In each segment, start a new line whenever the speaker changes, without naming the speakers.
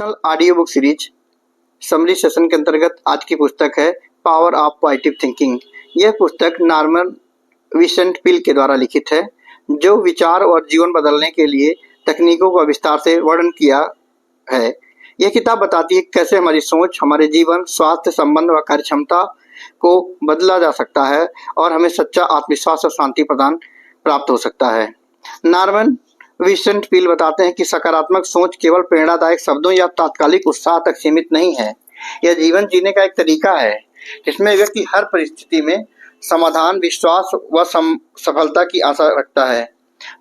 Audio book series summary session के अंतर्गत आज की पुस्तक है पावर ऑफ पॉजिटिव थिंकिंग। यह पुस्तक नॉर्मन विंसेंट पील के द्वारा लिखित है, जो विचार और जीवन बदलने के लिए तकनीकों का विस्तार से वर्णन किया है। यह किताब बताती है कैसे हमारी सोच, हमारे जीवन, स्वास्थ्य, संबंध व कार्यक्षमता को बदला जा सकता है और हमें सच्चा आत्मविश्वास और शांति प्रदान प्राप्त हो सकता है। नॉर्मन विंसेंट पील बताते हैं कि सकारात्मक सोच केवल प्रेरणादायक शब्दों या तात्कालिक उत्साह तक सीमित नहीं है। यह जीवन जीने का एक तरीका है जिसमें व्यक्ति हर परिस्थिति में समाधान, विश्वास व सफलता की आशा रखता है।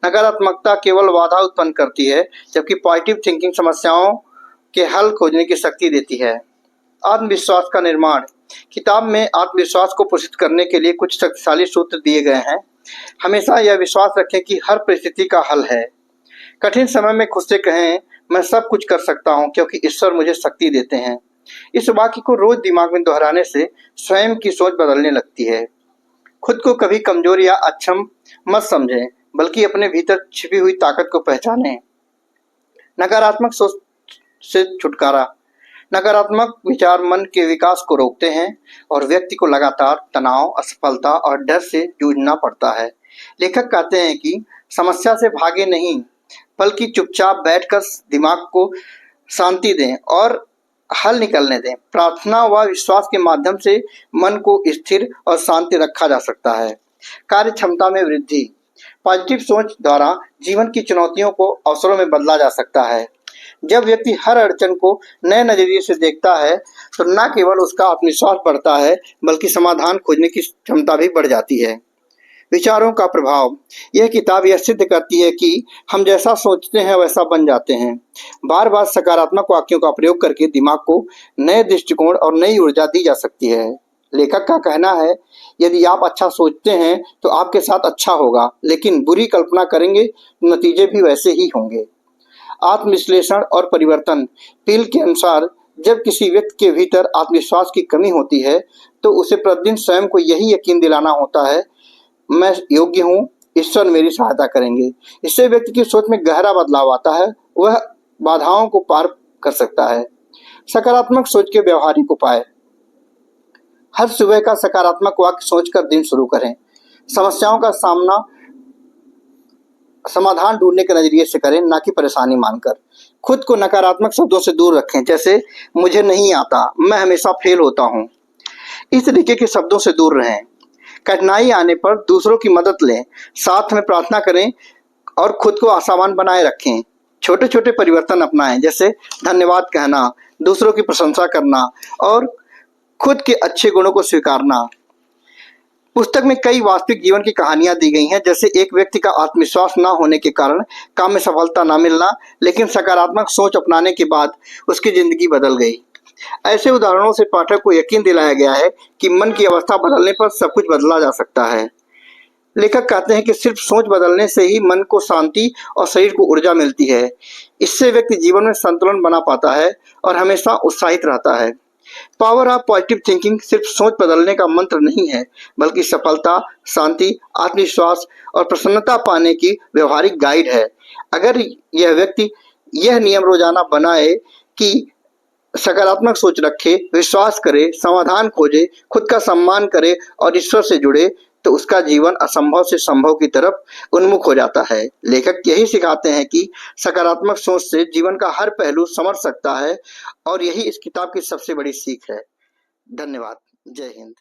नकारात्मकता केवल बाधा उत्पन्न करती है, जबकि पॉजिटिव थिंकिंग समस्याओं के हल खोजने की शक्ति देती है। आत्मविश्वास का निर्माण। किताब में आत्मविश्वास को पोषित करने के लिए कुछ शक्तिशाली सूत्र दिए गए हैं। हमेशा यह विश्वास रखें कि हर परिस्थिति का हल है। कठिन समय में खुद से कहें, मैं सब कुछ कर सकता हूं क्योंकि ईश्वर मुझे शक्ति देते हैं। इस वाक्य को रोज दिमाग में दोहराने से स्वयं की सोच बदलने लगती है। खुद को कभी कमजोर या अक्षम मत समझें, बल्कि अपने भीतर छिपी हुई ताकत को पहचानें। नकारात्मक सोच से छुटकारा। नकारात्मक विचार मन के विकास को रोकते हैं और व्यक्ति को लगातार तनाव, असफलता और डर से जूझना पड़ता है। लेखक कहते हैं कि समस्या से भागे नहीं, बल्कि चुपचाप बैठकर दिमाग को शांति दें और हल निकलने दें। प्रार्थना व विश्वास के माध्यम से मन को स्थिर और शांति रखा जा सकता है। कार्य क्षमता में वृद्धि। पॉजिटिव सोच द्वारा जीवन की चुनौतियों को अवसरों में बदला जा सकता है। जब व्यक्ति हर अड़चन को नए नजरिए से देखता है तो न केवल उसका आत्मविश्वास बढ़ता है, बल्कि समाधान खोजने की क्षमता भी बढ़ जाती है। विचारों का प्रभाव। यह किताब यह सिद्ध करती है कि हम जैसा सोचते हैं वैसा बन जाते हैं। बार बार सकारात्मक वाक्यों का प्रयोग करके दिमाग को नए दृष्टिकोण और नई ऊर्जा दी जा सकती है। लेखक का कहना है, यदि आप अच्छा सोचते हैं तो आपके साथ अच्छा होगा, लेकिन बुरी कल्पना करेंगे तो नतीजे भी वैसे ही होंगे। आत्मविश्लेषण और परिवर्तन। पील के अनुसार जब किसी व्यक्ति के भीतर आत्मविश्वास की कमी होती है तो उसे प्रतिदिन स्वयं को यही यकीन दिलाना होता है, मैं योग्य हूँ, ईश्वर मेरी सहायता करेंगे। इससे व्यक्ति की सोच में गहरा बदलाव आता है, वह बाधाओं को पार कर सकता है। सकारात्मक सोच के व्यवहारिक उपाय। हर सुबह का सकारात्मक वाक्य सोचकर दिन शुरू करें। समस्याओं का समाधान ढूंढने के नजरिए से करें, ना कि परेशानी मानकर। खुद को नकारात्मक शब्दों से दूर रखें, जैसे मुझे नहीं आता, मैं हमेशा फेल होता हूँ। इस तरीके के शब्दों से दूर रहें। कठिनाई आने पर दूसरों की मदद लें, साथ में प्रार्थना करें और खुद को आशावान बनाए रखें। छोटे छोटे परिवर्तन अपनाएं, जैसे धन्यवाद कहना, दूसरों की प्रशंसा करना और खुद के अच्छे गुणों को स्वीकारना। पुस्तक में कई वास्तविक जीवन की कहानियां दी गई हैं, जैसे एक व्यक्ति का आत्मविश्वास न होने के कारण काम में सफलता न मिलना, लेकिन सकारात्मक सोच अपनाने के बाद उसकी जिंदगी बदल गई। ऐसे उदाहरणों से पाठक को यकीन दिलाया गया है कि मन की अवस्था बदलने पर सब कुछ बदला जा सकता है। लेखक कहते हैं कि सिर्फ सोच बदलने से ही मन को शांति और शरीर को ऊर्जा मिलती है। इससे व्यक्ति जीवन में संतुलन बना पाता है और हमेशा उत्साहित रहता है। पावर ऑफ पॉजिटिव थिंकिंग सिर्फ सोच बदलने का मंत्र नहीं है, बल्कि सफलता, शांति, आत्मविश्वास और प्रसन्नता पाने की व्यवहारिक गाइड है। अगर यह व्यक्ति यह नियम रोजाना बनाए कि सकारात्मक सोच रखे, विश्वास करे, समाधान खोजे, खुद का सम्मान करे और ईश्वर से जुड़े, तो उसका जीवन असंभव से संभव की तरफ उन्मुख हो जाता है। लेखक यही सिखाते हैं कि सकारात्मक सोच से जीवन का हर पहलू संवर सकता है और यही इस किताब की सबसे बड़ी सीख है। धन्यवाद। जय हिंद।